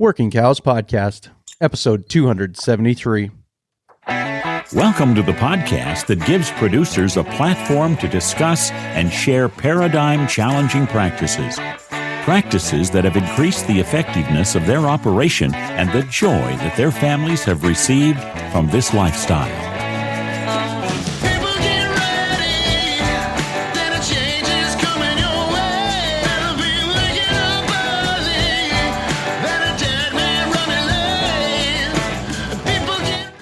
Working Cows Podcast, episode 273. Welcome to the podcast that gives producers a platform to discuss and share paradigm-challenging practices. Practices that have increased the effectiveness of their operation and the joy that their families have received from this lifestyle.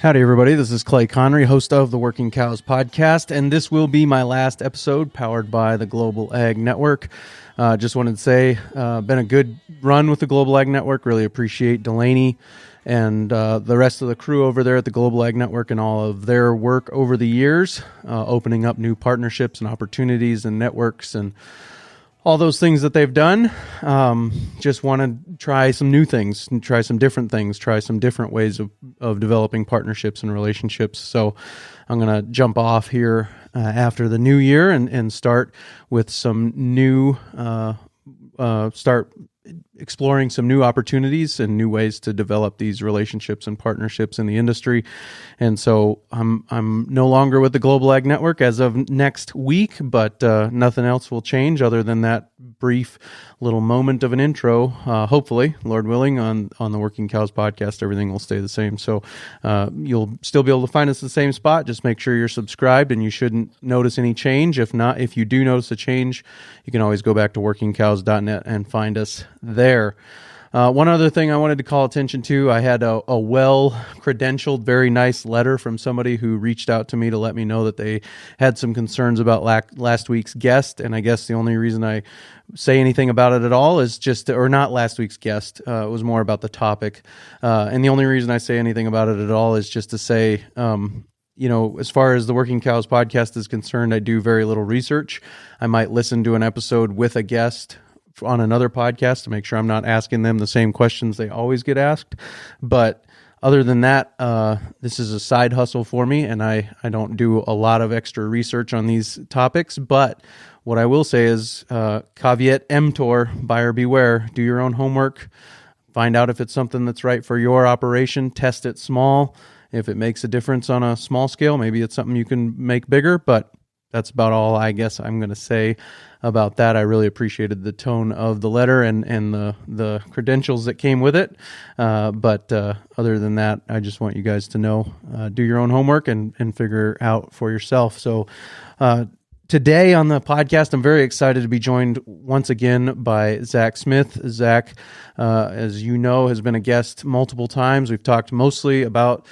Howdy, everybody. This is Clay Connery, host of the Working Cows Podcast, and this will be my last episode powered by the Global Ag Network. Just wanted to say, been a good run with the Global Ag Network. Really appreciate Delaney and the rest of the crew over there at the Global Ag Network and all of their work over the years, opening up new partnerships and opportunities and networks and all those things that they've done. Just want to try some new things, and try some different things, try some different ways of developing partnerships and relationships. So I'm going to jump off here after the new year and start with some new, start exploring some new opportunities and new ways to develop these relationships and partnerships in the industry. And so I'm no longer with the Global Ag Network as of next week, but nothing else will change other than that brief little moment of an intro. Hopefully, Lord willing, on the Working Cows Podcast, everything will stay the same. So you'll still be able to find us at the same spot. Just make sure you're subscribed and you shouldn't notice any change. If not, if you do notice a change, you can always go back to workingcows.net and find us there. One other thing I wanted to call attention to, I had a well-credentialed, very nice letter from somebody who reached out to me to let me know that they had some concerns about last week's guest, and I guess the only reason I say anything about it at all is just, or not last week's guest, it was more about the topic, and the only reason I say anything about it at all is just to say, as far as the Working Cows Podcast is concerned, I do very little research. I might listen to an episode with a guest on another podcast to make sure I'm not asking them the same questions they always get asked. But other than that, this is a side hustle for me, and I don't do a lot of extra research on these topics. But what I will say is, caveat emptor, buyer beware, do your own homework, find out if it's something that's right for your operation, test it small. If it makes a difference on a small scale, maybe it's something you can make bigger, but that's about all I guess I'm going to say about that. I really appreciated the tone of the letter and the credentials that came with it. But other than that, I just want you guys to know, do your own homework and figure out for yourself. So today on the podcast, I'm very excited to be joined once again by Zack Smith. Zack, as you know, has been a guest multiple times. We've talked mostly about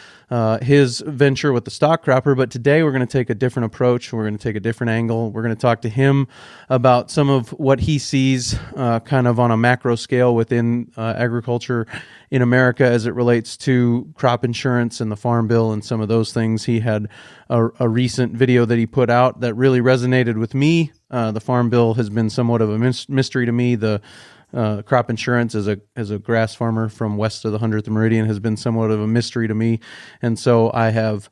his venture with the stock cropper, but today we're going to take a different approach. We're going to take a different angle. We're going to talk to him about some of what he sees kind of on a macro scale within agriculture in America as it relates to crop insurance and the Farm Bill and some of those things. He had a recent video that he put out that really resonated with me. The Farm Bill has been somewhat of a mystery to me. The crop insurance as a grass farmer from west of the 100th meridian has been somewhat of a mystery to me. And so I have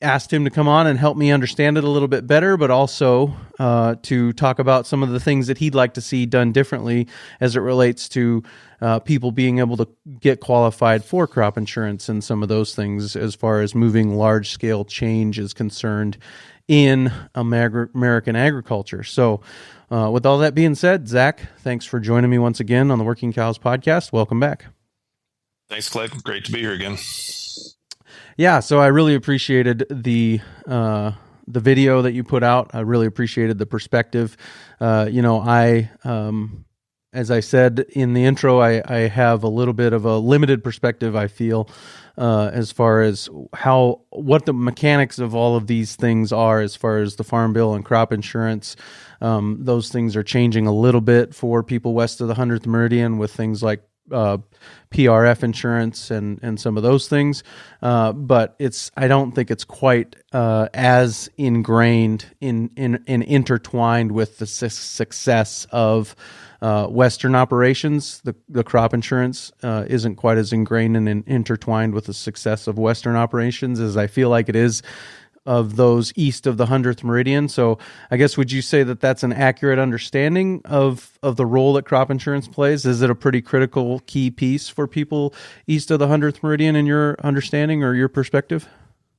asked him to come on and help me understand it a little bit better, but also to talk about some of the things that he'd like to see done differently as it relates to people being able to get qualified for crop insurance and some of those things as far as moving large-scale change is concerned in American agriculture. So with all that being said, Zack, thanks for joining me once again on the Working Cows Podcast. Welcome back. Thanks, Clay. Great to be here again. Yeah, so I really appreciated the video that you put out. I really appreciated the perspective. As I said in the intro, I have a little bit of a limited perspective, I feel, as far as what the mechanics of all of these things are as far as the Farm Bill and crop insurance. Those things are changing a little bit for people west of the 100th meridian with things like PRF insurance and some of those things. But I don't think it's quite as ingrained in intertwined with the success of Western operations. The crop insurance isn't quite as ingrained and intertwined with the success of Western operations as I feel like it is of those east of the 100th meridian. So I guess, would you say that that's an accurate understanding of the role that crop insurance plays? Is it a pretty critical key piece for people east of the 100th meridian in your understanding or your perspective?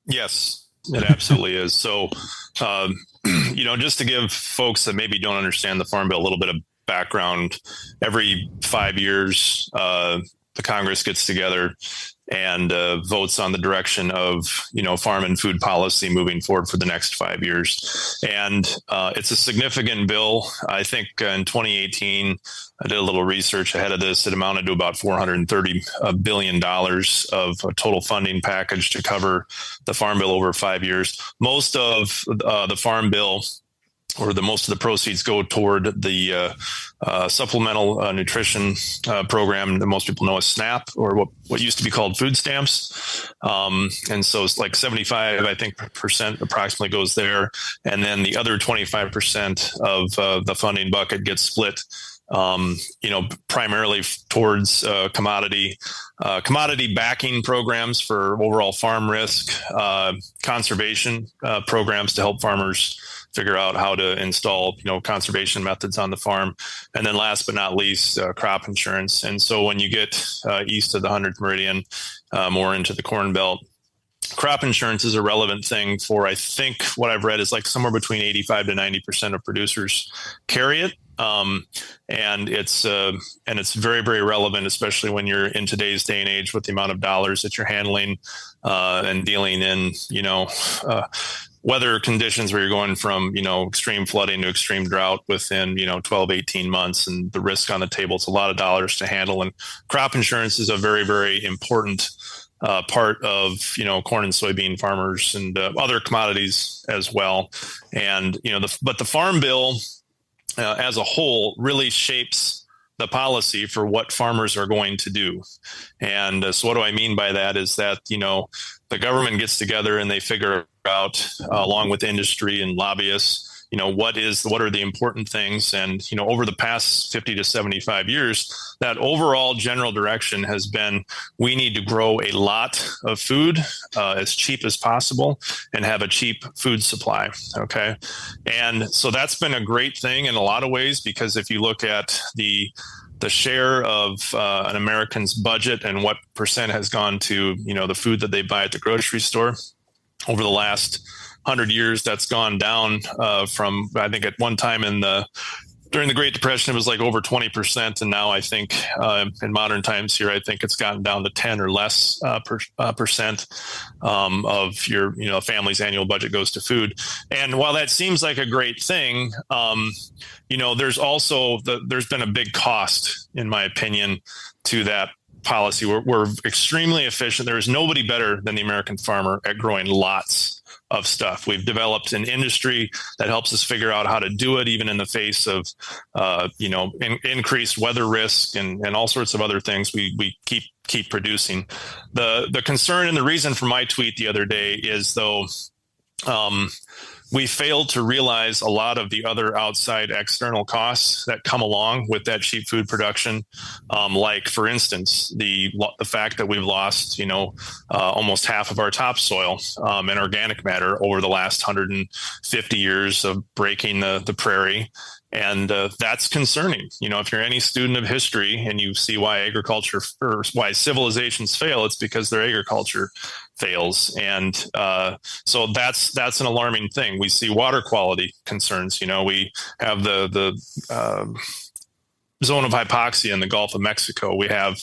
Yes, it absolutely is. So, just to give folks that maybe don't understand the Farm Bill a little bit of background, every 5 years, the Congress gets together and votes on the direction of, farm and food policy moving forward for the next 5 years. And it's a significant bill. I think in 2018, I did a little research ahead of this. It amounted to about $430 billion of a total funding package to cover the Farm Bill over 5 years. Most of the Farm Bill, or most of the proceeds, go toward the supplemental nutrition program that most people know as SNAP, or what used to be called food stamps. And so it's like 75, I think, percent approximately goes there. And then the other 25% of the funding bucket gets split, primarily towards commodity backing programs for overall farm risk, conservation programs to help farmers figure out how to install, conservation methods on the farm. And then last but not least, crop insurance. And so when you get east of the 100th meridian, more into the Corn Belt, crop insurance is a relevant thing for, I think what I've read is like somewhere between 85 to 90% of producers carry it. And it's very, very relevant, especially when you're in today's day and age with the amount of dollars that you're handling and dealing in, weather conditions where you're going from, extreme flooding to extreme drought within, 12, 18 months, and the risk on the table. It's a lot of dollars to handle. And crop insurance is a very, very important part of, corn and soybean farmers and other commodities as well. And, but the Farm Bill as a whole really shapes the policy for what farmers are going to do. And so what do I mean by that is that, the government gets together and they figure out, along with industry and lobbyists, what are the important things. And, over the past 50 to 75 years, that overall general direction has been, we need to grow a lot of food as cheap as possible and have a cheap food supply. Okay. And so that's been a great thing in a lot of ways, because if you look at the share of an American's budget and what percent has gone to, the food that they buy at the grocery store over the last 100 years, that's gone down from, I think at one time during the Great Depression, it was like over 20%. And now I think in modern times here, I think it's gotten down to 10 or less percent of your, family's annual budget goes to food. And while that seems like a great thing, there's also there's been a big cost, in my opinion, to that policy. We're extremely efficient. There is nobody better than the American farmer at growing lots of stuff. We've developed an industry that helps us figure out how to do it, even in the face of, increased weather risk and all sorts of other things. We keep producing. The concern and the reason for my tweet the other day is, though, we failed to realize a lot of the other outside external costs that come along with that cheap food production. Like, for instance, the fact that we've lost, almost half of our topsoil and organic matter over the last 150 years of breaking the prairie. And that's concerning. If you're any student of history and you see why agriculture or why civilizations fail, it's because their agriculture fails. And so that's an alarming thing. We see water quality concerns. We have the zone of hypoxia in the Gulf of Mexico. We have,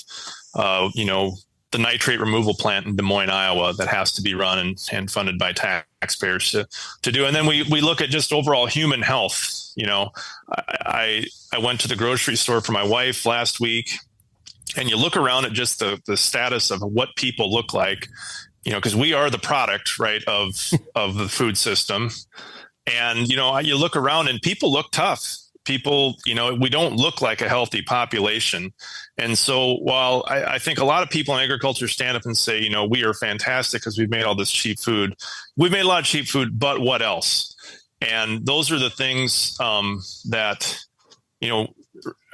the nitrate removal plant in Des Moines, Iowa, that has to be run and funded by taxpayers to do. And then we look at just overall human health. I went to the grocery store for my wife last week, and you look around at just the status of what people look like, because we are the product, right, of the food system. And, you look around and people look tough. People, we don't look like a healthy population. And so while I think a lot of people in agriculture stand up and say, we are fantastic because we've made all this cheap food. We've made a lot of cheap food, but what else? And those are the things that,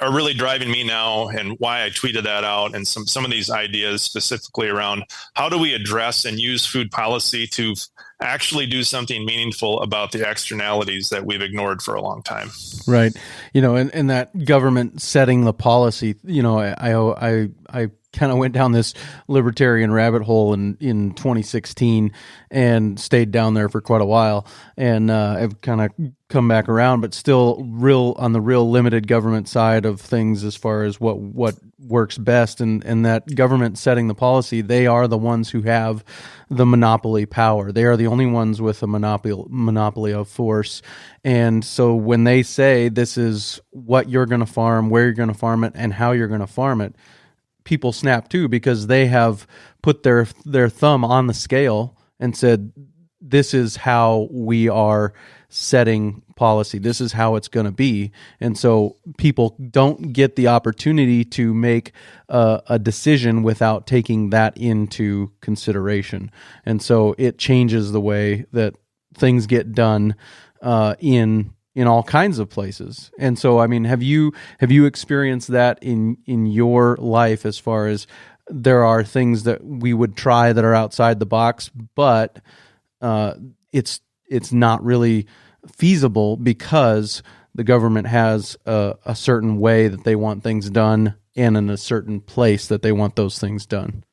are really driving me now, and why I tweeted that out, and some of these ideas specifically around how do we address and use food policy to actually do something meaningful about the externalities that we've ignored for a long time. Right. And that government setting the policy, I kind of went down this libertarian rabbit hole in 2016 and stayed down there for quite a while. And I've kind of come back around, but still on the real limited government side of things as far as what works best. And that government setting the policy, they are the ones who have the monopoly power. They are the only ones with a monopoly of force. And so when they say this is what you're going to farm, where you're going to farm it, and how you're going to farm it, people snap too, because they have put their thumb on the scale and said, this is how we are setting policy. This is how it's going to be. And so people don't get the opportunity to make a decision without taking that into consideration. And so it changes the way that things get done in all kinds of places. And so, I mean, have you experienced that in your life, as far as there are things that we would try that are outside the box, but it's not really feasible because the government has a certain way that they want things done and in a certain place that they want those things done?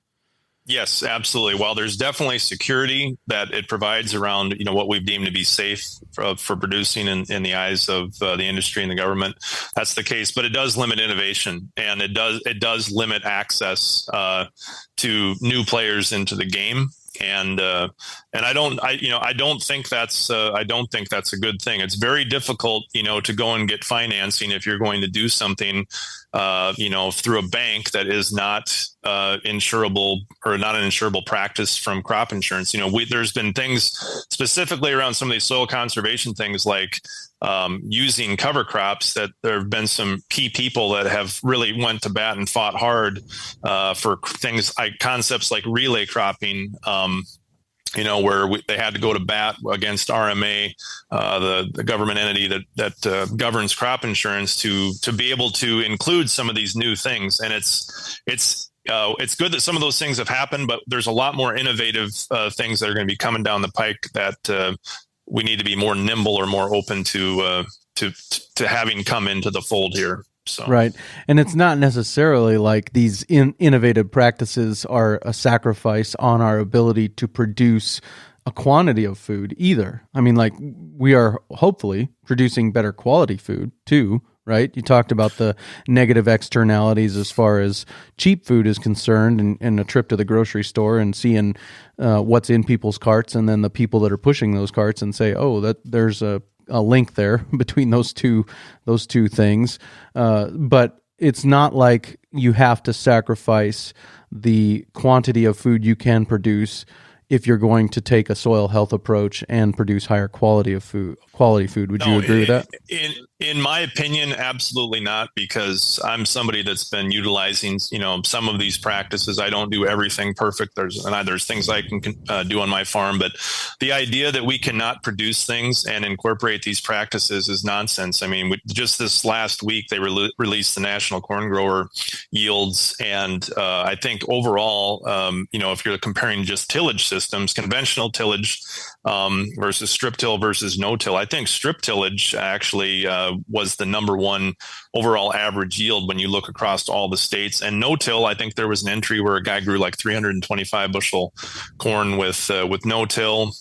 Yes, absolutely. While there's definitely security that it provides around, what we've deemed to be safe for producing in the eyes of the industry and the government, that's the case. But it does limit innovation, and it does limit access to new players into the game. And I don't think that's a good thing. It's very difficult, to go and get financing if you're going to do something, through a bank that is not insurable, or not an insurable practice from crop insurance. There's been things specifically around some of these soil conservation things, like using cover crops, that there have been some key people that have really went to bat and fought hard for things like concepts like relay cropping, where they had to go to bat against RMA, the government entity that governs crop insurance, to be able to include some of these new things. And it's good that some of those things have happened, but there's a lot more innovative things that are going to be coming down the pike that we need to be more nimble or more open to having come into the fold here. So. Right. And it's not necessarily like these innovative practices are a sacrifice on our ability to produce a quantity of food either. I mean, like, we are hopefully producing better quality food too, right? You talked about the negative externalities as far as cheap food is concerned, and a trip to the grocery store and seeing what's in people's carts, and then the people that are pushing those carts, and say, oh, that there's a link there between those two things. But it's not like you have to sacrifice the quantity of food you can produce if you're going to take a soil health approach and produce higher quality food. Would you agree with that? In my opinion, absolutely not, because I'm somebody that's been utilizing, some of these practices. I don't do everything perfect. There's things I can do on my farm, but the idea that we cannot produce things and incorporate these practices is nonsense. I mean, just this last week, they released the national corn grower yields. And I think overall, if you're comparing just tillage systems, conventional tillage versus strip till versus no till, I think strip tillage actually was the number one overall average yield when you look across all the states. And no till, I think there was an entry where a guy grew like 325 bushel corn with no till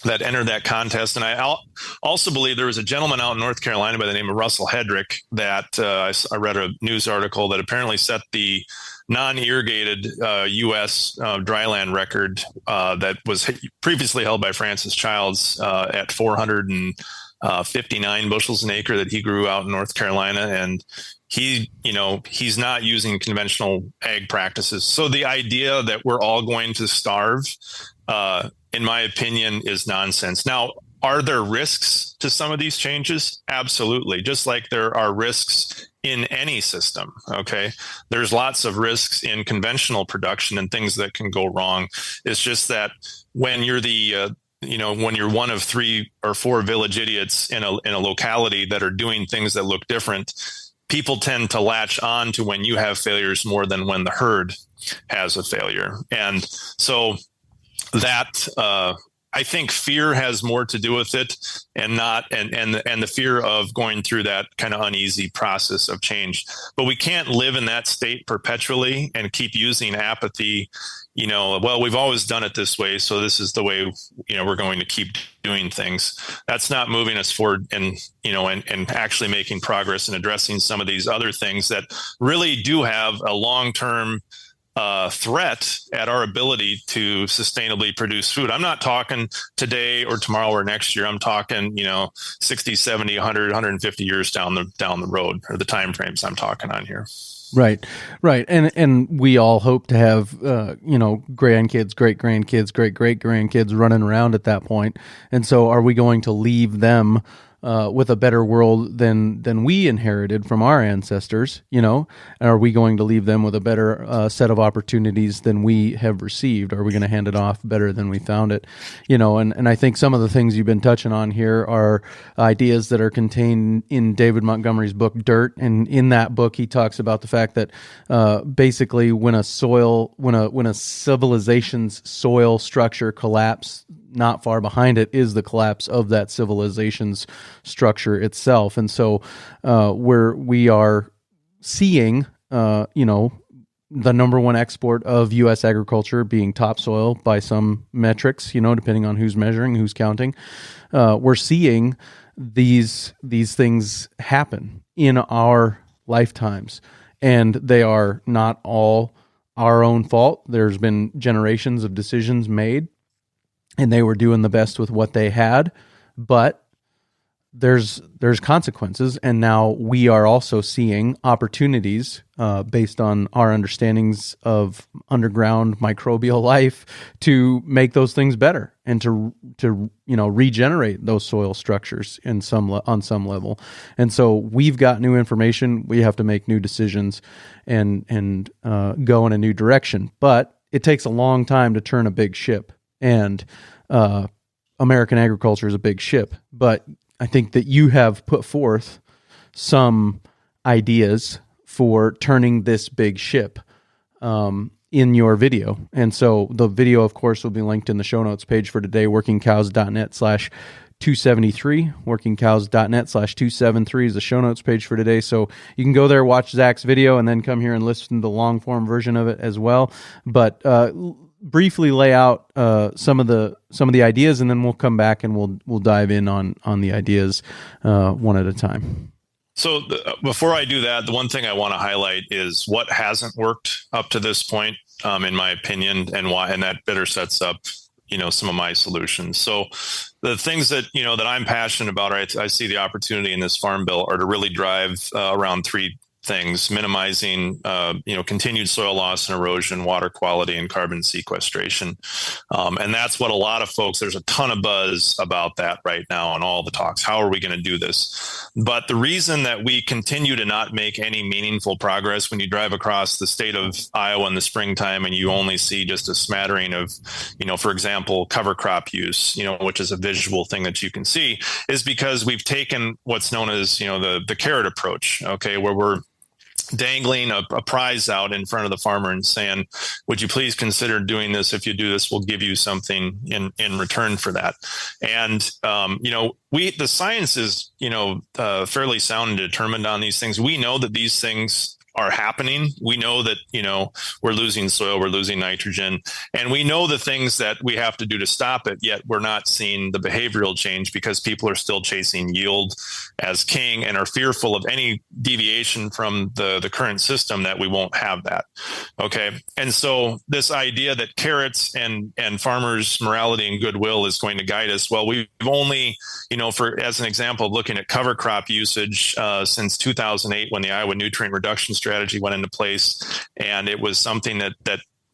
that entered that contest. And I also believe there was a gentleman out in North Carolina by the name of Russell Hedrick that I read a news article that apparently set the non-irrigated U.S. dryland record that was previously held by Francis Childs at 459 bushels an acre that he grew out in North Carolina. And he's not using conventional ag practices. So the idea that we're all going to starve, in my opinion, is nonsense. Now, are there risks to some of these changes? Absolutely. Just like there are risks in any system. Okay. There's lots of risks in conventional production and things that can go wrong. It's just that when you're when you're one of 3 or 4 village idiots in a locality that are doing things that look different, people tend to latch on to when you have failures more than when the herd has a failure. And so that, I think fear has more to do with it, and the fear of going through that kind of uneasy process of change. But we can't live in that state perpetually and keep using apathy. Well, we've always done it this way, so this is the way, we're going to keep doing things. That's not moving us forward and actually making progress and addressing some of these other things that really do have a long-term threat at our ability to sustainably produce food. I'm not talking today or tomorrow or next year. I'm talking, 60, 70, 100, 150 years down the road, or the time frames I'm talking on here. Right. And we all hope to have, grandkids, great-grandkids, great-great-grandkids running around at that point. And so are we going to leave them with a better world than we inherited from our ancestors, And are we going to leave them with a better set of opportunities than we have received? Are we going to hand it off better than we found it? And I think some of the things you've been touching on here are ideas that are contained in David Montgomery's book, Dirt. And in that book, he talks about the fact that basically when a civilization's soil structure collapses, not far behind it is the collapse of that civilization's structure itself. And so we are seeing, the number one export of U.S. agriculture being topsoil by some metrics, depending on who's measuring, who's counting. We're seeing these things happen in our lifetimes, and they are not all our own fault. There's been generations of decisions made, and they were doing the best with what they had, but there's consequences, and now we are also seeing opportunities based on our understandings of underground microbial life to make those things better and to regenerate those soil structures on some level. And so we've got new information. We have to make new decisions and go in a new direction. But it takes a long time to turn a big ship. And American agriculture is a big ship, but I think that you have put forth some ideas for turning this big ship in your video. And so the video, of course, will be linked in the show notes page for today, workingcows.net/273. Workingcows.net/273 is the show notes page for today. So you can go there, watch Zach's video, and then come here and listen to the long form version of it as well. But briefly lay out some of the ideas, and then we'll come back and we'll dive in on the ideas one at a time. So before I do that, the one thing I want to highlight is what hasn't worked up to this point, in my opinion, and why, and that better sets up some of my solutions. So the things that that I'm passionate about, I see the opportunity in this farm bill, are to really drive around three things: minimizing, continued soil loss and erosion, water quality, and carbon sequestration. And that's what a lot of folks, there's a ton of buzz about that right now on all the talks. How are we going to do this? But the reason that we continue to not make any meaningful progress, when you drive across the state of Iowa in the springtime and you only see just a smattering of, for example, cover crop use, which is a visual thing that you can see, is because we've taken what's known as, the carrot approach, okay, where we're dangling a prize out in front of the farmer and saying, would you please consider doing this? If you do this, we'll give you something in return for that. And, the science is, fairly sound and determined on these things. We know that these things are happening. We know that, we're losing soil, we're losing nitrogen, and we know the things that we have to do to stop it, yet we're not seeing the behavioral change because people are still chasing yield as king and are fearful of any deviation from the current system, that we won't have that. Okay. And so this idea that carrots and farmers' morality and goodwill is going to guide us. Well, we've only, as an example of looking at cover crop usage since 2008, when the Iowa nutrient reduction strategy went into place. And it was something that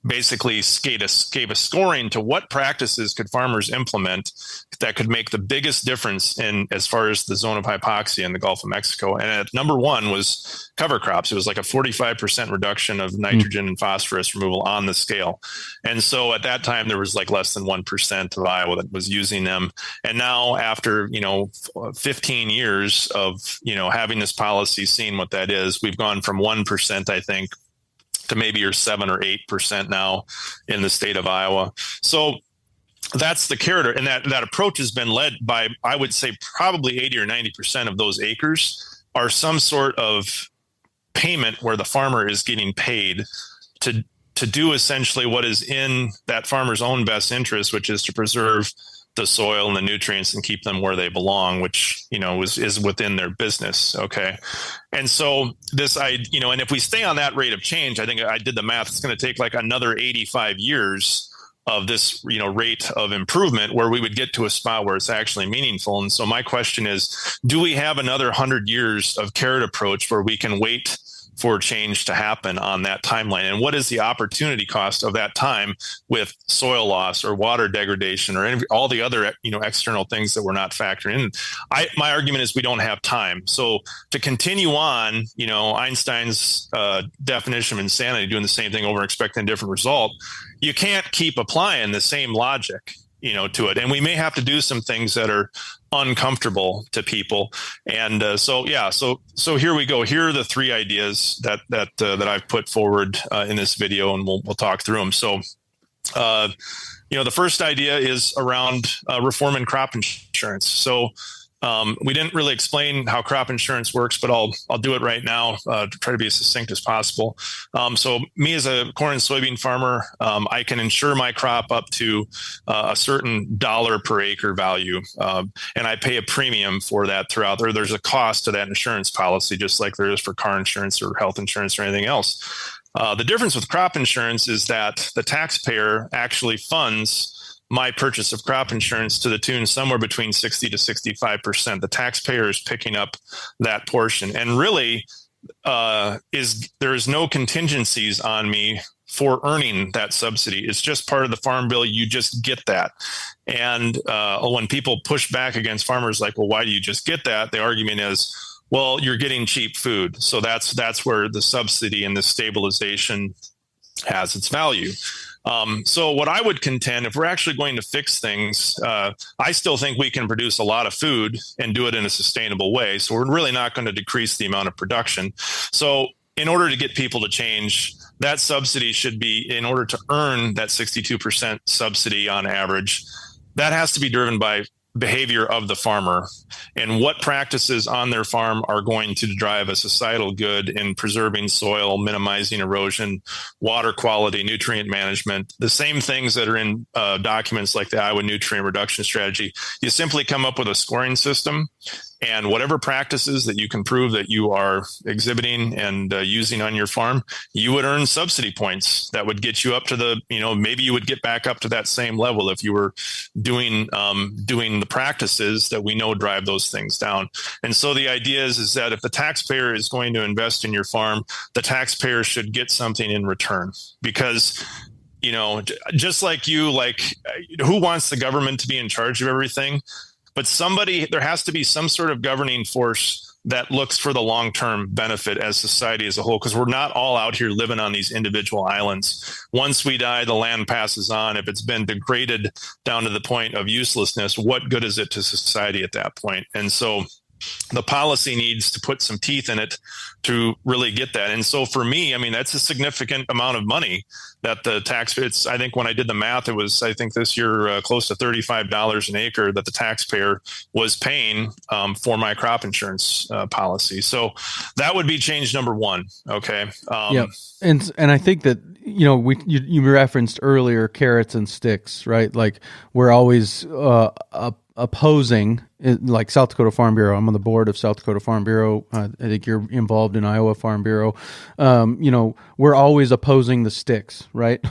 basically gave a scoring to what practices could farmers implement that could make the biggest difference in as far as the zone of hypoxia in the Gulf of Mexico. And at number one was cover crops. It was like a 45% reduction of nitrogen and phosphorus removal on the scale. And so at that time, there was like less than 1% of Iowa that was using them. And now after, 15 years of, having this policy, seeing what that is, we've gone from 1%, I think, to maybe you're 7 or 8% now in the state of Iowa. So that's the carrot. And that approach has been led by, I would say, probably 80 or 90% of those acres are some sort of payment where the farmer is getting paid to do essentially what is in that farmer's own best interest, which is to preserve the soil and the nutrients and keep them where they belong, which, is within their business. Okay. And so and if we stay on that rate of change, I think I did the math, it's going to take like another 85 years of this, rate of improvement where we would get to a spot where it's actually meaningful. And so my question is, do we have another 100 years of carrot approach where we can wait for change to happen on that timeline? And what is the opportunity cost of that time with soil loss or water degradation or all the other, external things that we're not factoring in? My argument is we don't have time. So to continue on, Einstein's definition of insanity, doing the same thing over and expecting a different result, you can't keep applying the same logic, to it. And we may have to do some things that are uncomfortable to people. And so here we go. Here are the three ideas that I've put forward in this video, and we'll talk through them. So, the first idea is around reform in crop insurance. So we didn't really explain how crop insurance works, but I'll do it right now to try to be as succinct as possible. So me as a corn and soybean farmer, I can insure my crop up to a certain dollar per acre value, and I pay a premium for that throughout. There's a cost to that insurance policy, just like there is for car insurance or health insurance or anything else. The difference with crop insurance is that the taxpayer actually funds my purchase of crop insurance to the tune somewhere between 60 to 65%. The taxpayer is picking up that portion. And really, there is no contingencies on me for earning that subsidy. It's just part of the farm bill. You just get that. And when people push back against farmers like, well, why do you just get that? The argument is, well, you're getting cheap food. So that's where the subsidy and the stabilization has its value. So what I would contend, if we're actually going to fix things, I still think we can produce a lot of food and do it in a sustainable way. So we're really not going to decrease the amount of production. So in order to get people to change, that subsidy should be, in order to earn that 62% subsidy on average, that has to be driven by behavior of the farmer and what practices on their farm are going to drive a societal good in preserving soil, minimizing erosion, water quality, nutrient management, the same things that are in documents like the Iowa Nutrient Reduction Strategy. You simply come up with a scoring system, and whatever practices that you can prove that you are exhibiting and using on your farm, you would earn subsidy points that would get you up to the, maybe you would get back up to that same level if you were doing the practices that we know drive those things down. And so the idea is that if the taxpayer is going to invest in your farm, the taxpayer should get something in return, because just like who wants the government to be in charge of everything? But there has to be some sort of governing force that looks for the long-term benefit as society as a whole, because we're not all out here living on these individual islands. Once we die, the land passes on. If it's been degraded down to the point of uselessness, what good is it to society at that point? And so the policy needs to put some teeth in it to really get that. And so for me, that's a significant amount of money that the taxpayer, I think when I did the math, it was, I think this year, close to $35 an acre that the taxpayer was paying for my crop insurance policy. So that would be change number one. Okay. Yeah. And I think that, you referenced earlier carrots and sticks, right? Like we're always opposing, like South Dakota Farm Bureau. I'm on the board of South Dakota Farm Bureau. I think you're involved in Iowa Farm Bureau. We're always opposing the sticks, right?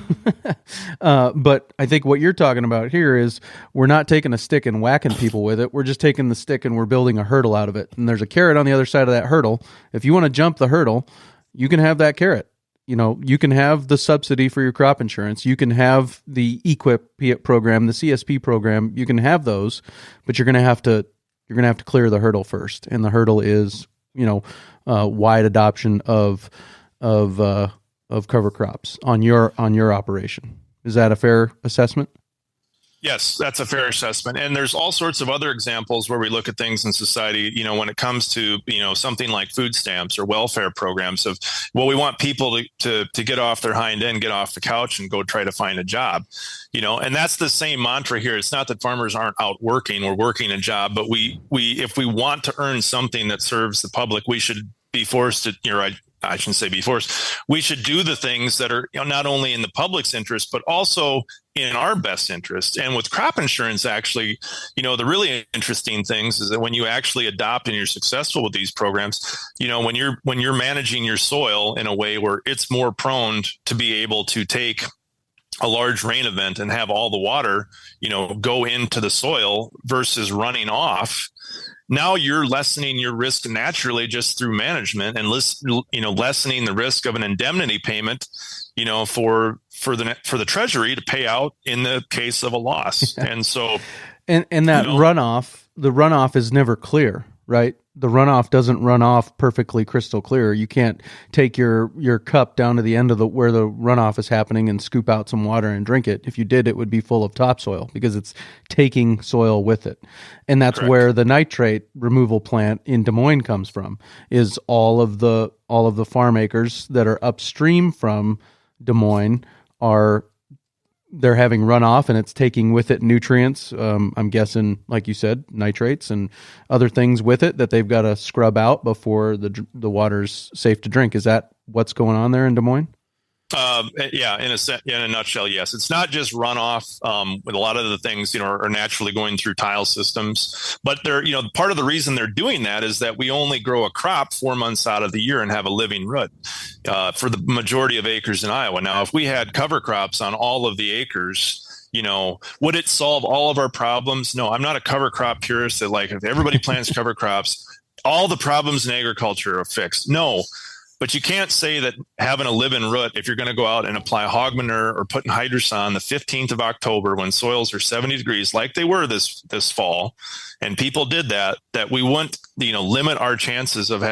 But I think what you're talking about here is we're not taking a stick and whacking people with it. We're just taking the stick and we're building a hurdle out of it. And there's a carrot on the other side of that hurdle. If you want to jump the hurdle, you can have that carrot. you can have the subsidy for your crop insurance. You can have the EQIP program, the CSP program. You can have those, but you're going to have to clear the hurdle first. And the hurdle is, wide adoption of cover crops on your operation. Is that a fair assessment? Yes, that's a fair assessment. And there's all sorts of other examples where we look at things in society, when it comes to, something like food stamps or welfare programs of, well, we want people to get off their hind end, get off the couch and go try to find a job, and that's the same mantra here. It's not that farmers aren't out working or working a job, but we if we want to earn something that serves the public, we should be forced to, I shouldn't say be forced. We should do the things that are not only in the public's interest, but also in our best interest. And with crop insurance, actually, the really interesting things is that when you actually adopt and you're successful with these programs, when you're managing your soil in a way where it's more prone to be able to take a large rain event and have all the water, go into the soil versus running off. Now you're lessening your risk naturally just through management and lessening the risk of an indemnity payment, for the Treasury to pay out in the case of a loss. And so, and that the runoff is never clear, right? The runoff doesn't run off perfectly crystal clear. You can't take your cup down to the end of where the runoff is happening and scoop out some water and drink it. If you did, it would be full of topsoil because it's taking soil with it. And that's Correct. Where the nitrate removal plant in Des Moines comes from, is all of the farm acres that are upstream from Des Moines they're having runoff and it's taking with it nutrients. I'm guessing, like you said, nitrates and other things with it that they've got to scrub out before the water's safe to drink. Is that what's going on there in Des Moines? Yeah, in a nutshell, yes. It's not just runoff. With a lot of the things, are naturally going through tile systems. But they're, part of the reason they're doing that is that we only grow a crop 4 months out of the year and have a living root for the majority of acres in Iowa. Now, if we had cover crops on all of the acres, would it solve all of our problems? No, I'm not a cover crop purist that if everybody plants cover crops, all the problems in agriculture are fixed. No. But you can't say that having a live-in root, if you're going to go out and apply hog manure or put in hydroson the 15th of October when soils are 70 degrees like they were this fall, and people did that we wouldn't, limit our chances of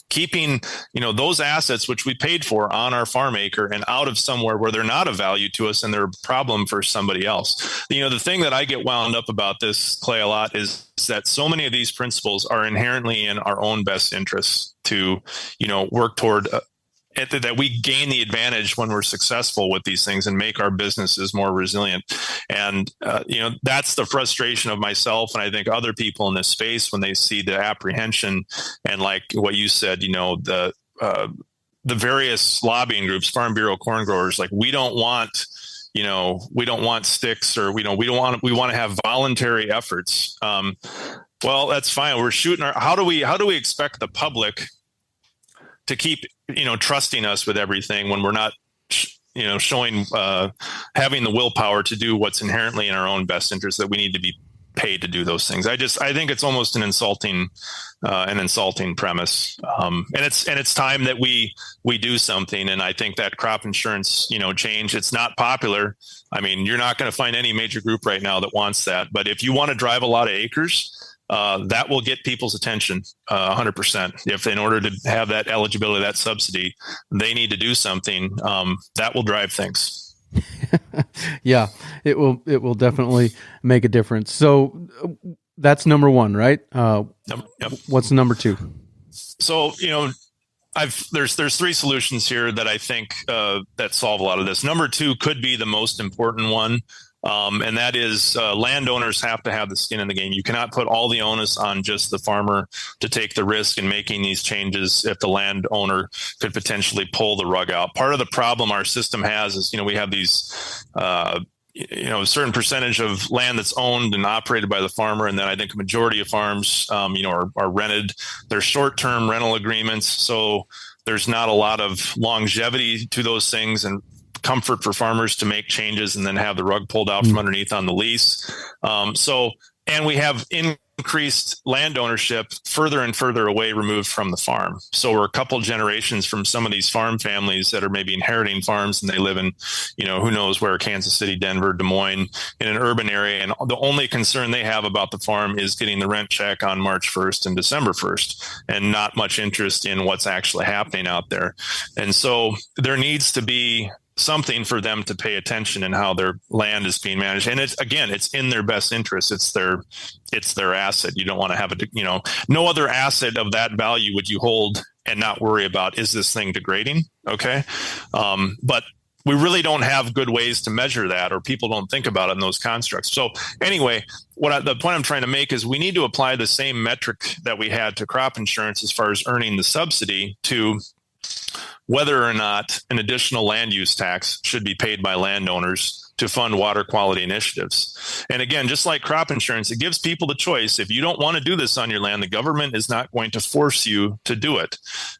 keeping, those assets which we paid for on our farm acre and out of somewhere where they're not of value to us and they're a problem for somebody else. The thing that I get wound up about this, Clay, a lot is that so many of these principles are inherently in our own best interests to, work toward that we gain the advantage when we're successful with these things and make our businesses more resilient. And, that's the frustration of myself. And I think other people in this space, when they see the apprehension and like what you said, the various lobbying groups, Farm Bureau, corn growers, we don't want sticks or we want to have voluntary efforts. Well, that's fine. We're shooting how do we expect the public to keep, trusting us with everything when we're not, showing, having the willpower to do what's inherently in our own best interest, that we need to be paid to do those things. I think it's almost an insulting premise. And it's time that we do something. And I think that crop insurance, change, it's not popular. I mean, you're not going to find any major group right now that wants that. But if you want to drive a lot of acres, that will get people's attention 100%. If in order to have that eligibility, that subsidy, they need to do something, that will drive things. Yeah, it will definitely make a difference. So that's number one, right? Yep. What's number two? So, there's three solutions here that I think that solve a lot of this. Number two could be the most important one. And that is landowners have to have the skin in the game. You cannot put all the onus on just the farmer to take the risk in making these changes if the landowner could potentially pull the rug out. Part of the problem our system has is, we have these, a certain percentage of land that's owned and operated by the farmer. And then I think a majority of farms, are rented. They're short-term rental agreements. So there's not a lot of longevity to those things and comfort for farmers to make changes and then have the rug pulled out from underneath on the lease. And we have increased land ownership further and further away removed from the farm. So we're a couple generations from some of these farm families that are maybe inheriting farms, and they live in, who knows where, Kansas City, Denver, Des Moines, in an urban area. And the only concern they have about the farm is getting the rent check on March 1st and December 1st, and not much interest in what's actually happening out there. And so there needs to be something for them to pay attention in how their land is being managed. And it's in their best interest. It's their asset. You don't want to have no other asset of that value would you hold and not worry about, is this thing degrading? Okay. But we really don't have good ways to measure that, or people don't think about it in those constructs. So anyway, the point I'm trying to make is we need to apply the same metric that we had to crop insurance as far as earning the subsidy to whether or not an additional land use tax should be paid by landowners to fund water quality initiatives. And again, just like crop insurance, it gives people the choice. If you don't want to do this on your land, the government is not going to force you to do it.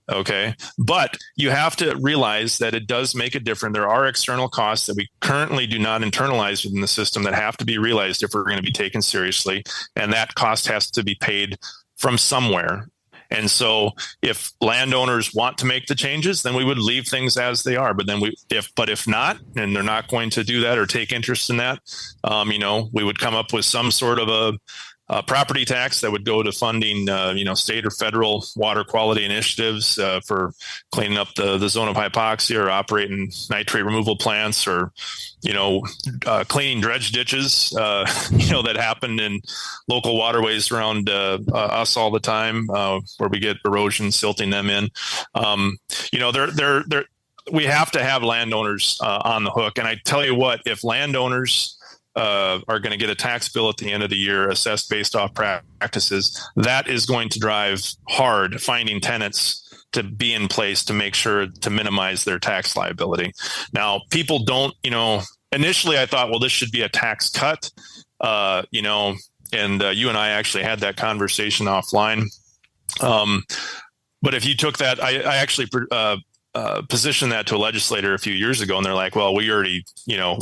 Okay. But you have to realize that it does make it different. There are external costs that we currently do not internalize within the system that have to be realized if we're going to be taken seriously. And that cost has to be paid from somewhere. And so if landowners want to make the changes, then we would leave things as they are. But then if not, and they're not going to do that or take interest in that, we would come up with some sort of a property tax that would go to funding, state or federal water quality initiatives for cleaning up the zone of hypoxia, or operating nitrate removal plants, or cleaning dredge ditches, that happen in local waterways around us all the time, where we get erosion silting them in. We have to have landowners on the hook. And I tell you what, if landowners are going to get a tax bill at the end of the year assessed based off practices, that is going to drive hard finding tenants to be in place to make sure to minimize their tax liability. Now, people don't, initially I thought, well, this should be a tax cut, and you and I actually had that conversation offline. But if you took that, I actually positioned that to a legislator a few years ago, and they're like, well, we already,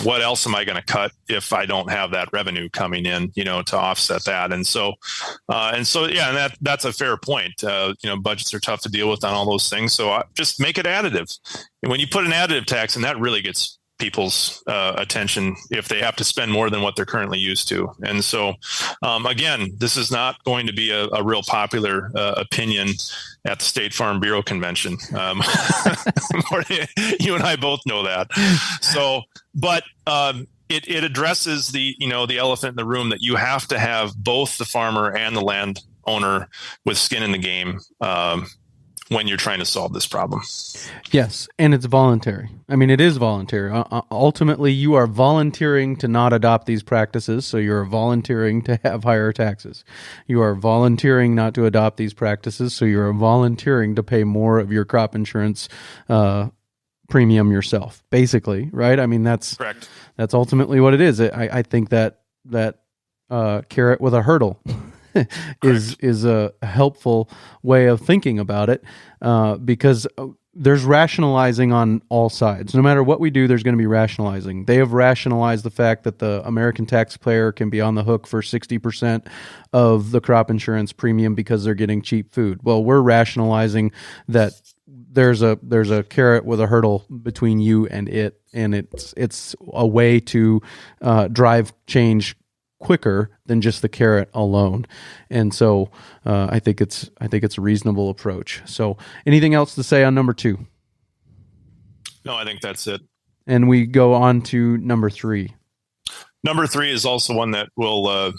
what else am I going to cut if I don't have that revenue coming in, to offset that? And so, yeah, and that's a fair point. Budgets are tough to deal with on all those things. So just make it additive. And when you put an additive tax, and that really gets people's attention if they have to spend more than what they're currently used to. And so, again, this is not going to be a real popular opinion at the State Farm Bureau Convention. You and I both know that. So, but it addresses the elephant in the room, that you have to have both the farmer and the landowner with skin in the game when you're trying to solve this problem. Yes, and it's voluntary. I mean, it is voluntary. Ultimately, you are volunteering to not adopt these practices, so you're volunteering to have higher taxes. You are volunteering not to adopt these practices, so you're volunteering to pay more of your crop insurance premium yourself, basically, right? I mean, that's correct. That's ultimately what it is. I think that carrot with a hurdle is a helpful way of thinking about it, because there's rationalizing on all sides. No matter what we do, there's going to be rationalizing. They have rationalized the fact that the American taxpayer can be on the hook for 60% of the crop insurance premium because they're getting cheap food. Well, we're rationalizing that there's a carrot with a hurdle between you and it, and it's a way to drive change quicker than just the carrot alone. And so I think it's a reasonable approach. So anything else to say on number 2? No, I think that's it. And we go on to number 3. Number 3 is also one that will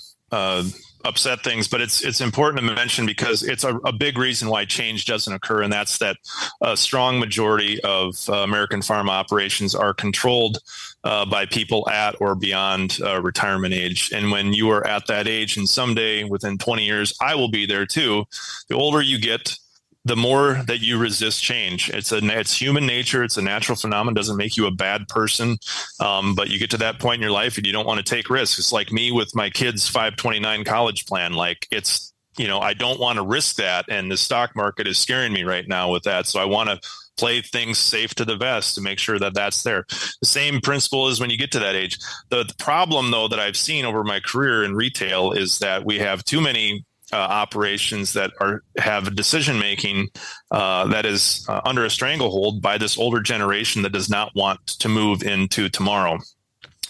upset things, but it's important to mention because it's a big reason why change doesn't occur, and that's that a strong majority of American farm operations are controlled by people at or beyond retirement age. And when you are at that age, and someday within 20 years, I will be there too, the older you get, the more that you resist change. It's human nature. It's a natural phenomenon. It doesn't make you a bad person. But you get to that point in your life and you don't want to take risks. It's like me with my kids' 529 college plan. Like it's, I don't want to risk that. And the stock market is scaring me right now with that. So I want to play things safe to the vest to make sure that that's there. The same principle is when you get to that age. The problem, though, that I've seen over my career in retail is that we have too many operations that have a decision making that is under a stranglehold by this older generation that does not want to move into tomorrow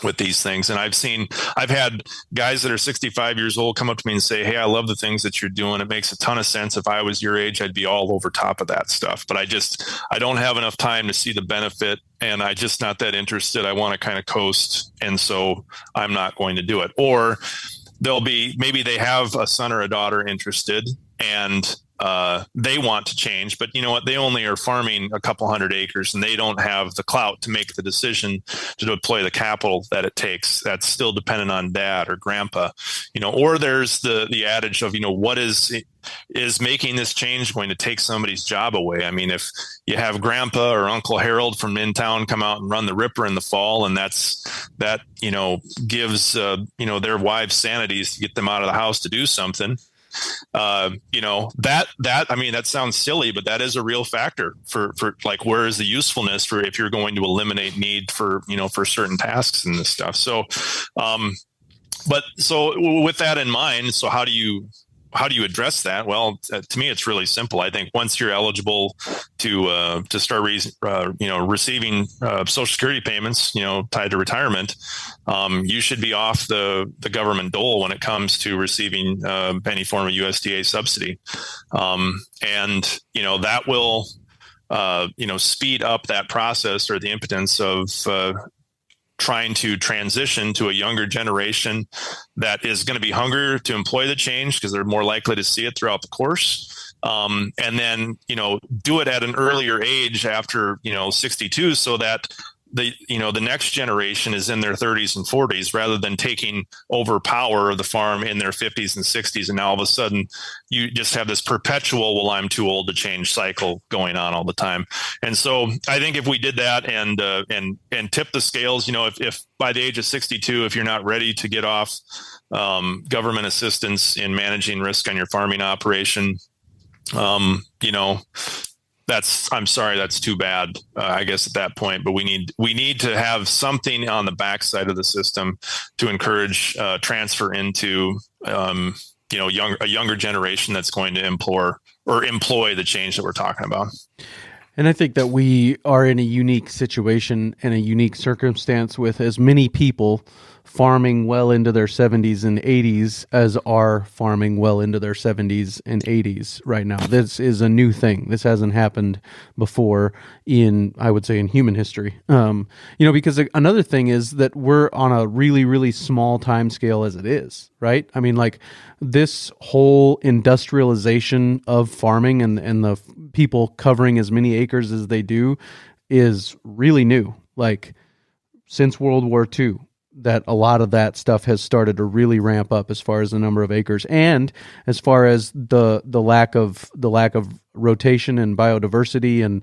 with these things. And I've had guys that are 65 years old come up to me and say, "Hey, I love the things that you're doing. It makes a ton of sense. If I was your age, I'd be all over top of that stuff. But I don't have enough time to see the benefit, and I just not that interested. I want to kind of coast. And so I'm not going to do it." Or maybe they have a son or a daughter interested, and they want to change, but you know what? They only are farming a couple hundred acres, and they don't have the clout to make the decision to deploy the capital that it takes. That's still dependent on dad or grandpa, or there's the adage of, what is making this change going to take somebody's job away? I mean, if you have grandpa or Uncle Harold from in town come out and run the ripper in the fall, and that gives, their wives sanities to get them out of the house to do something. That sounds silly, but that is a real factor for like, where is the usefulness for if you're going to eliminate need for certain tasks and this stuff. So with that in mind, so how do you address that? Well, to me, it's really simple. I think once you're eligible to start receiving Social Security payments, tied to retirement, you should be off the government dole when it comes to receiving any form of USDA subsidy, and that will speed up that process, or the impotence of trying to transition to a younger generation that is going to be hungrier to employ the change because they're more likely to see it throughout the course. And then, do it at an earlier age after, 62, so that the next generation is in their 30s and 40s, rather than taking over power of the farm in their 50s and 60s. And now all of a sudden you just have this perpetual, well, I'm too old to change cycle going on all the time. And so I think if we did that and tip the scales, if by the age of 62, if you're not ready to get off government assistance in managing risk on your farming operation, I'm sorry, that's too bad, I guess, at that point. But we need to have something on the backside of the system to encourage transfer into a younger generation that's going to employ the change that we're talking about. And I think that we are in a unique situation and a unique circumstance with as many people farming well into their 70s and 80s as are farming well into their 70s and 80s right now. This is a new thing. This hasn't happened before I would say, in human history. Because another thing is that we're on a really, really small time scale as it is, right? I mean, like, this whole industrialization of farming and the people covering as many acres as they do is really new. Like, since World War II, that a lot of that stuff has started to really ramp up as far as the number of acres, and as far as the lack of rotation and biodiversity and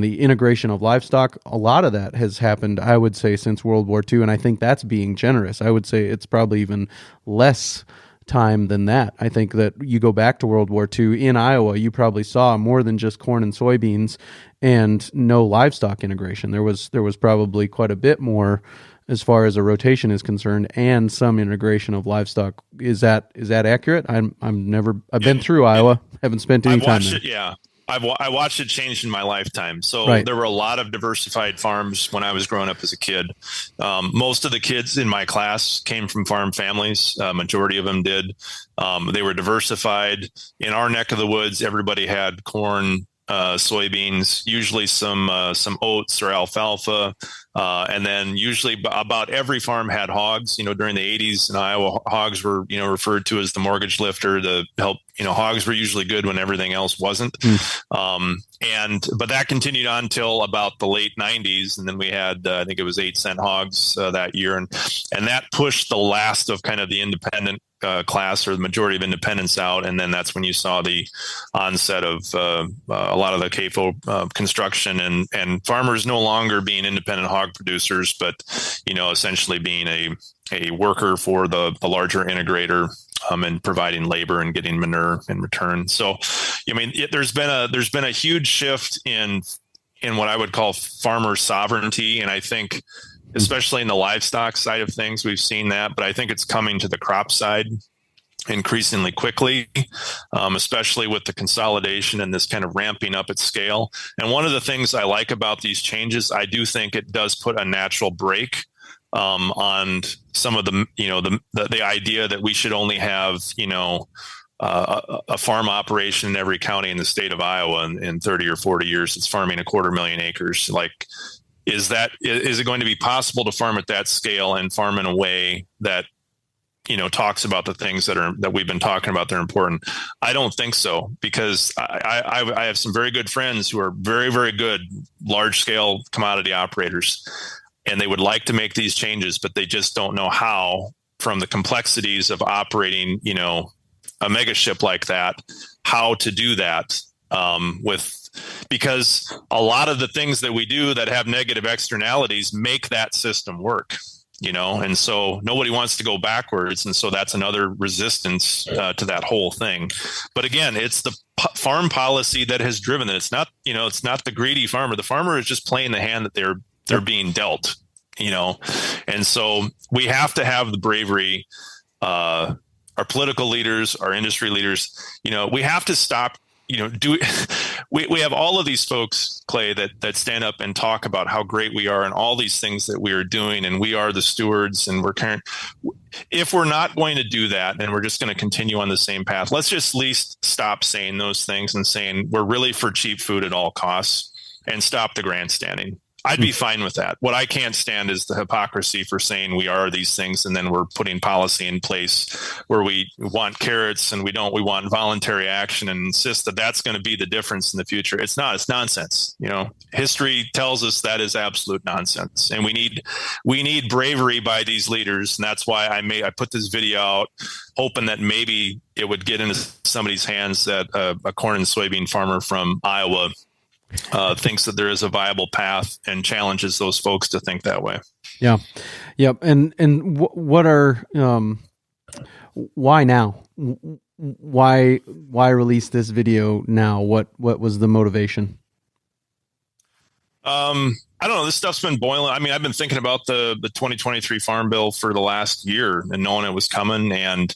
the integration of livestock. A lot of that has happened, I would say, since World War II, and I think that's being generous. I would say it's probably even less time than that. I think that you go back to World War II in Iowa, you probably saw more than just corn and soybeans and no livestock integration. There was probably quite a bit more as far as a rotation is concerned, and some integration of livestock. Is that accurate? I've been through Iowa, haven't spent any time there. Yeah. I watched it change in my lifetime. So right. There were a lot of diversified farms when I was growing up as a kid. Most of the kids in my class came from farm families. Majority of them did. They were diversified. In our neck of the woods, everybody had corn, soybeans, usually some oats or alfalfa. And then usually about every farm had hogs. During the 80s in Iowa, hogs were, referred to as the mortgage lifter. The help, hogs were usually good when everything else wasn't. But that continued on till about the late 90s. And then we had, I think it was 8-cent hogs that year. And that pushed the last of kind of the independent class, or the majority of independents, out. And then that's when you saw the onset of a lot of the CAFO construction and farmers no longer being independent hog producers, but, essentially being a worker for the larger integrator, and providing labor and getting manure in return. So, there's been a huge shift in what I would call farmer sovereignty. And I think, especially in the livestock side of things, we've seen that, but I think it's coming to the crop side increasingly quickly, especially with the consolidation and this kind of ramping up at scale. And one of the things I like about these changes, I do think it does put a natural brake on some of the idea that we should only have, a farm operation in every county in the state of Iowa in 30 or 40 years. It's farming 250,000 acres. Like, is it going to be possible to farm at that scale and farm in a way that talks about the things that we've been talking about that are important? I don't think so, because I have some very good friends who are very, very good large scale commodity operators, and they would like to make these changes, but they just don't know how, from the complexities of operating, a mega ship like that, how to do that because a lot of the things that we do that have negative externalities make that system work. And so nobody wants to go backwards. And so that's another resistance to that whole thing. But again, it's the farm policy that has driven it. It's not, it's not the greedy farmer. The farmer is just playing the hand that they're being dealt, and so we have to have the bravery, our political leaders, our industry leaders, we have to stop. We have all of these folks, Clay, that stand up and talk about how great we are and all these things that we are doing, and we are the stewards, and if we're not going to do that, and we're just going to continue on the same path, let's just at least stop saying those things and saying we're really for cheap food at all costs, and stop the grandstanding. I'd be fine with that. What I can't stand is the hypocrisy for saying we are these things, and then we're putting policy in place where we want carrots and we want voluntary action, and insist that that's going to be the difference in the future. It's not. It's nonsense. History tells us that is absolute nonsense, and we need bravery by these leaders. And that's why I put this video out, hoping that maybe it would get into somebody's hands, that a corn and soybean farmer from Iowa thinks that there is a viable path, and challenges those folks to think that way. Yeah. Yep. And what are, why now? Why release this video now? What was the motivation? I don't know. This stuff's been boiling. I mean, I've been thinking about the 2023 Farm Bill for the last year, and knowing it was coming. And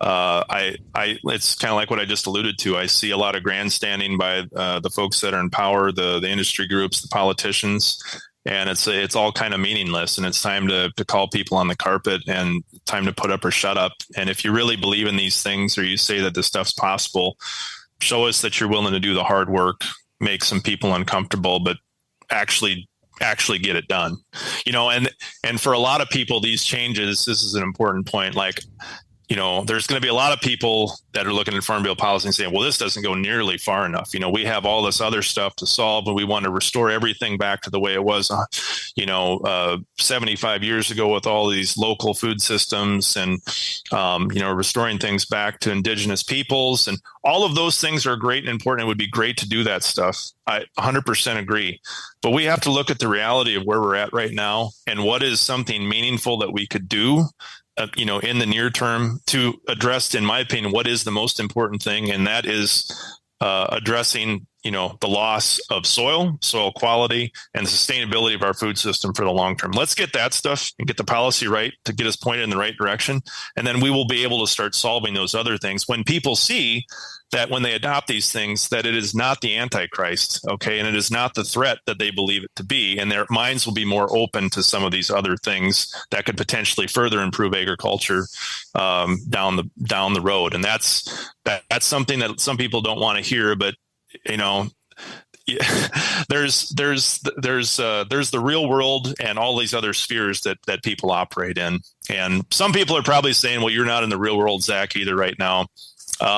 it's kind of like what I just alluded to. I see a lot of grandstanding by the folks that are in power, the industry groups, the politicians, and it's all kind of meaningless. And it's time to call people on the carpet, and time to put up or shut up. And if you really believe in these things, or you say that this stuff's possible, show us that you're willing to do the hard work, make some people uncomfortable, but actually get it done. And for a lot of people, these changes, this is an important point. Like, there's going to be a lot of people that are looking at Farm Bill policy and saying, well, this doesn't go nearly far enough. We have all this other stuff to solve, and we want to restore everything back to the way it was, 75 years ago, with all these local food systems, and, restoring things back to indigenous peoples. And all of those things are great and important. It would be great to do that stuff. I 100% agree. But we have to look at the reality of where we're at right now, and what is something meaningful that we could do in the near term to address, in my opinion, what is the most important thing. And that is addressing, the loss of soil quality, and the sustainability of our food system for the long term. Let's get that stuff and get the policy right to get us pointed in the right direction. And then we will be able to start solving those other things when people see that, when they adopt these things, that it is not the Antichrist, okay, and it is not the threat that they believe it to be, and their minds will be more open to some of these other things that could potentially further improve agriculture down the road. And that's something that some people don't want to hear, but there's the real world and all these other spheres that people operate in. And some people are probably saying, well, you're not in the real world, Zach, either right now.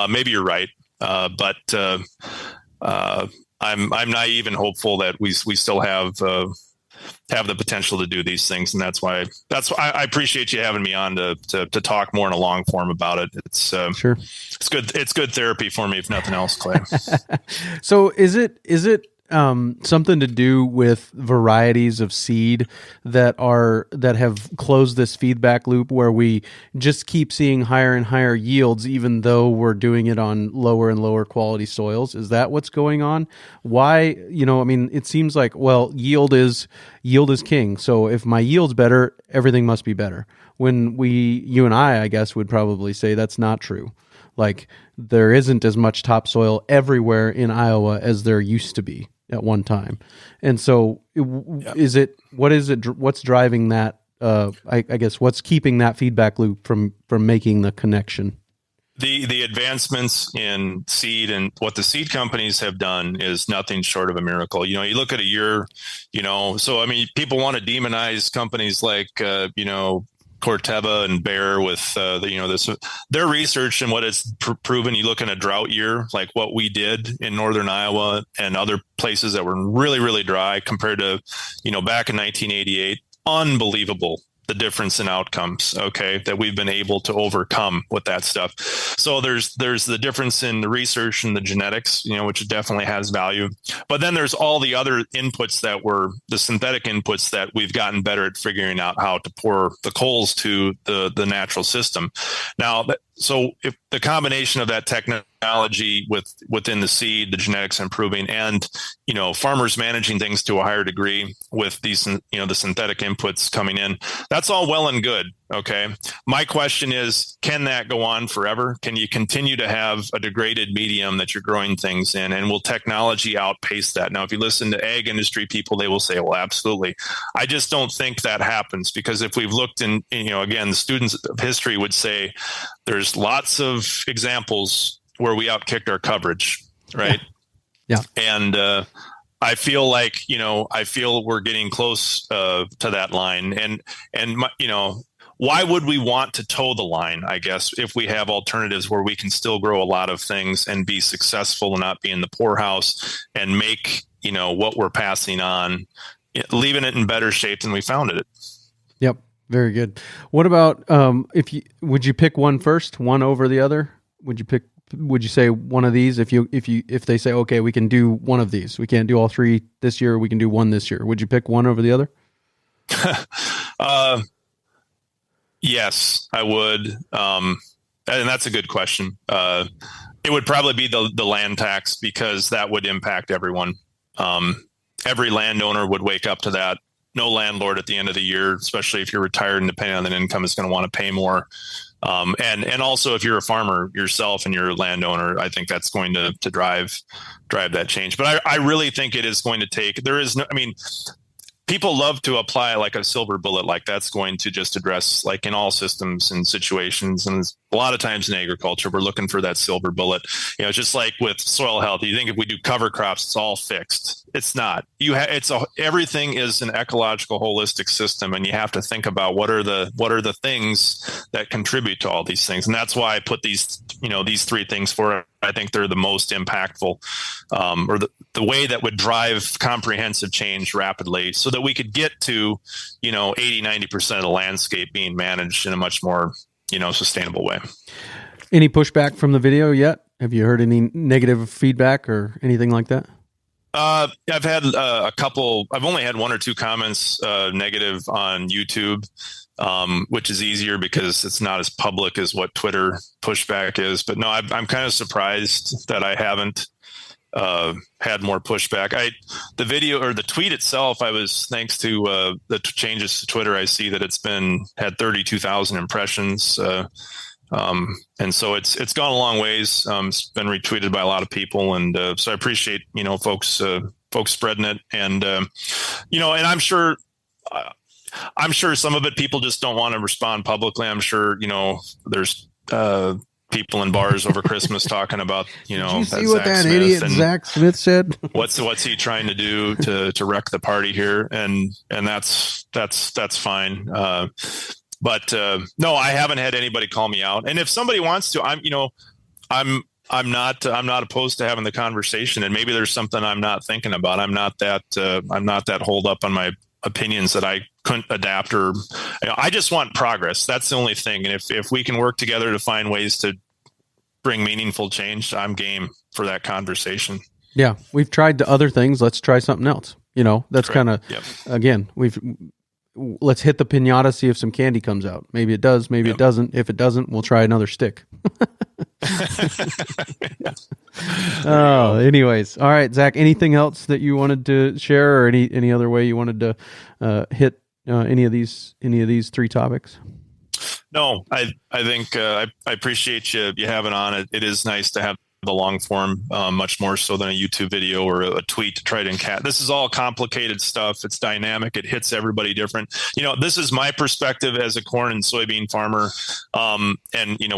Maybe you're right. But I'm naive and hopeful that we still have the potential to do these things. And that's why I appreciate you having me on to talk more in a long form about it. It's sure. It's good. It's good therapy for me, if nothing else, Clay. So is it something to do with varieties of seed that have closed this feedback loop where we just keep seeing higher and higher yields, even though we're doing it on lower and lower quality soils? Is that what's going on? Why, I mean, it seems like, well, yield is king. So if my yield's better, everything must be better. When you and I guess, would probably say that's not true. Like, there isn't as much topsoil everywhere in Iowa as there used to be at one time. And so what's driving that? I guess what's keeping that feedback loop from making the connection? The advancements in seed and what the seed companies have done is nothing short of a miracle. You look at a year, so I mean, people want to demonize companies like, Corteva and Bayer with their research and what it's proven. You look in a drought year, like what we did in northern Iowa and other places that were really, really dry compared to, back in 1988, unbelievable. The difference in outcomes, that we've been able to overcome with that stuff. So there's the difference in the research and the genetics, which definitely has value. But then there's all the other inputs that were the synthetic inputs that we've gotten better at figuring out how to pour the coals to the natural system. Now, so if the combination of that technology within the seed, the genetics improving, and farmers managing things to a higher degree with these the synthetic inputs coming in, that's all well and good. Okay. My question is, can that go on forever? Can you continue to have a degraded medium that you're growing things in? And will technology outpace that? Now, if you listen to ag industry people, they will say, well, absolutely. I just don't think that happens, because if we've looked in, again, the students of history would say there's lots of examples where we outkicked our coverage. Right. Yeah. And, I feel like, we're getting close to that line, and why would we want to toe the line, I guess, if we have alternatives where we can still grow a lot of things and be successful and not be in the poorhouse and make, what we're passing on, leaving it in better shape than we found it. Yep. Very good. What about, would you pick one first, one over the other? Would you say one of these? If they say, okay, we can do one of these, we can't do all three this year, we can do one this year, would you pick one over the other? Yes, I would. And that's a good question. It would probably be the land tax, because that would impact everyone. Every landowner would wake up to that. No landlord at the end of the year, especially if you're retired and depending on the income, is going to want to pay more. And also if you're a farmer yourself and you're a landowner, I think that's going to drive that change. But I really think it is going to take, people love to apply like a silver bullet, like that's going to just address, like in all systems and situations. And a lot of times in agriculture, we're looking for that silver bullet. It's just like with soil health. You think if we do cover crops, it's all fixed. It's not. Everything is an ecological, holistic system, and you have to think about what are the things that contribute to all these things. And that's why I put these three things forward. I think they're the most impactful, or the way that would drive comprehensive change rapidly, so that we could get to 80-90% of the landscape being managed in a much more sustainable way. Any pushback from the video yet? Have you heard any negative feedback or anything like that? I've had a couple. I've only had one or two comments negative on YouTube, which is easier because it's not as public as what Twitter pushback is. But no, I'm kind of surprised that I haven't had more pushback. The video or the tweet itself, thanks to the changes to Twitter, I see that it's had 32,000 impressions. And so it's gone a long ways. It's been retweeted by a lot of people. And so I appreciate, folks spreading it. And, and I'm sure some of it people just don't want to respond publicly. I'm sure, there's people in bars over Christmas talking about, Did you see what that idiot Zack Smith said? What's he trying to do to wreck the party here? And that's fine. But no, I haven't had anybody call me out. And if somebody wants to, I'm not opposed to having the conversation. And maybe there's something I'm not thinking about. I'm not that holed up on my opinions that I couldn't adapt, or I just want progress. That's the only thing. And if we can work together to find ways to bring meaningful change, I'm game for that conversation. Yeah, we've tried the other things. Let's try something else. That's kind of, again, let's hit the piñata, see if some candy comes out. Maybe it does, maybe it doesn't. If it doesn't, we'll try another stick. Anyways. All right, Zach, anything else that you wanted to share, or any other way you wanted to hit any of these three topics? No, I think I appreciate you having on it. It is nice to have the long form, much more so than a YouTube video or a tweet to try to encat. This is all complicated stuff. It's dynamic. It hits everybody different. This is my perspective as a corn and soybean farmer, and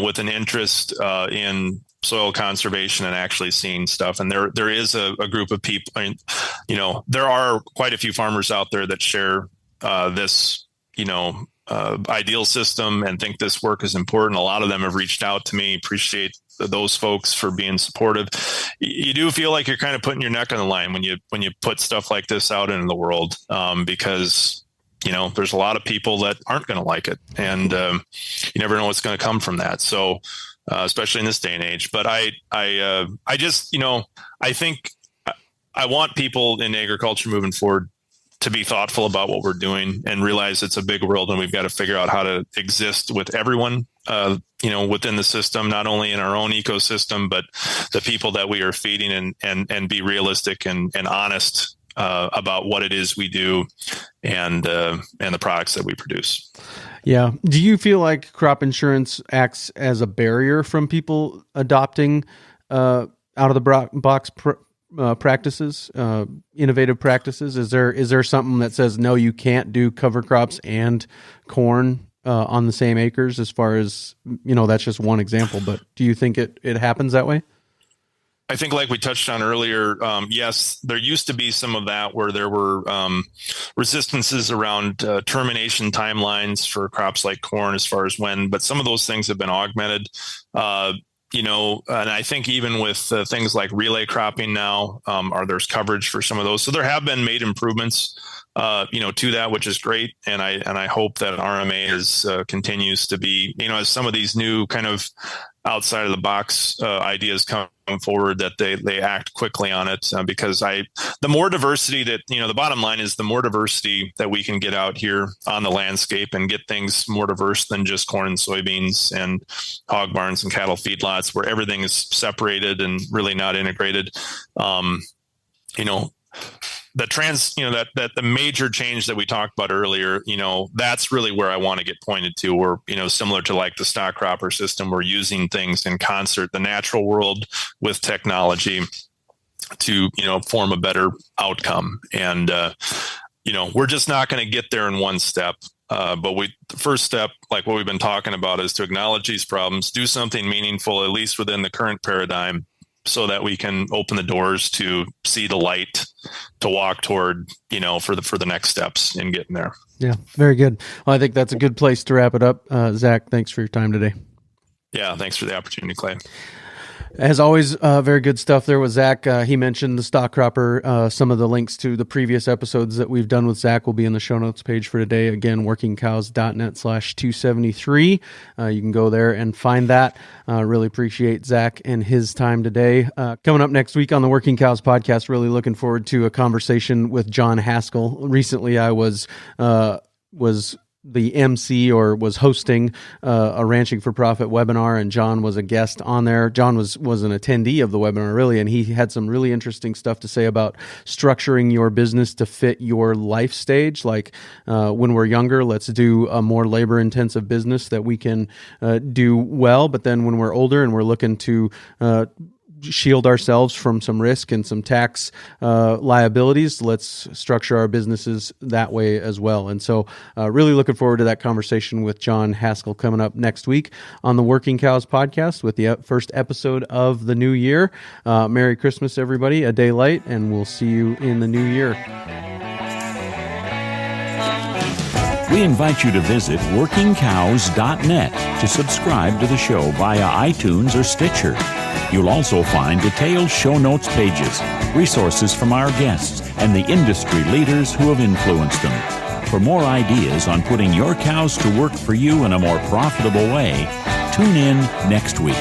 with an interest in soil conservation and actually seeing stuff. And there is a group of people. There are quite a few farmers out there that share this, ideal system and think this work is important. A lot of them have reached out to me. Appreciate those folks for being supportive. You do feel like you're kind of putting your neck on the line when you put stuff like this out into the world, because there's a lot of people that aren't going to like it, and you never know what's going to come from that. So especially in this day and age. But I just I think I want people in agriculture moving forward to be thoughtful about what we're doing and realize it's a big world, and we've got to figure out how to exist with everyone, within the system, not only in our own ecosystem, but the people that we are feeding, and be realistic and honest about what it is we do and the products that we produce. Yeah. Do you feel like crop insurance acts as a barrier from people adopting out of the box practices, innovative practices? Is there something that says, no, you can't do cover crops and corn on the same acres, as far as, that's just one example, but do you think it happens that way? I think, like we touched on earlier, yes, there used to be some of that where there were resistances around termination timelines for crops like corn, as far as when, but some of those things have been augmented. And I think even with things like relay cropping now, there's coverage for some of those. So there have been made improvements, to that, which is great. And I hope that RMA continues to be, as some of these new kind of outside of the box ideas come forward, that they act quickly on it, because the more diversity that, the bottom line is the more diversity that we can get out here on the landscape and get things more diverse than just corn and soybeans and hog barns and cattle feedlots where everything is separated and really not integrated. The major change that we talked about earlier, that's really where I want to get pointed to, or, similar to like the stock cropper system, we're using things in concert, the natural world with technology to, form a better outcome. And, we're just not going to get there in one step. But the first step, like what we've been talking about, is to acknowledge these problems, do something meaningful, at least within the current paradigm, so that we can open the doors to see the light to walk toward, for the next steps in getting there. Yeah, very good. Well, I think that's a good place to wrap it up. Zach, thanks for your time today. Yeah, thanks for the opportunity, Clay. As always, very good stuff there with Zach. He mentioned the stock cropper. Some of the links to the previous episodes that we've done with Zach will be in the show notes page for today. Again, workingcows.net/273. You can go there and find that. Really appreciate Zach and his time today. Coming up next week on the Working Cows podcast, really looking forward to a conversation with John Haskell. Recently, I was the MC, or was hosting a Ranching for Profit webinar, and John was a guest on there. John was an attendee of the webinar, really, and he had some really interesting stuff to say about structuring your business to fit your life stage. Like when we're younger, let's do a more labor-intensive business that we can do well, but then when we're older and we're looking to shield ourselves from some risk and some tax liabilities, let's structure our businesses that way as well. And so really looking forward to that conversation with John Haskell coming up next week on the Working Cows podcast with the first episode of the new year. Merry Christmas, everybody, a day late, and we'll see you in the new year. We invite you to visit workingcows.net to subscribe to the show via iTunes or Stitcher. You'll also find detailed show notes pages, resources from our guests, and the industry leaders who have influenced them. For more ideas on putting your cows to work for you in a more profitable way, tune in next week.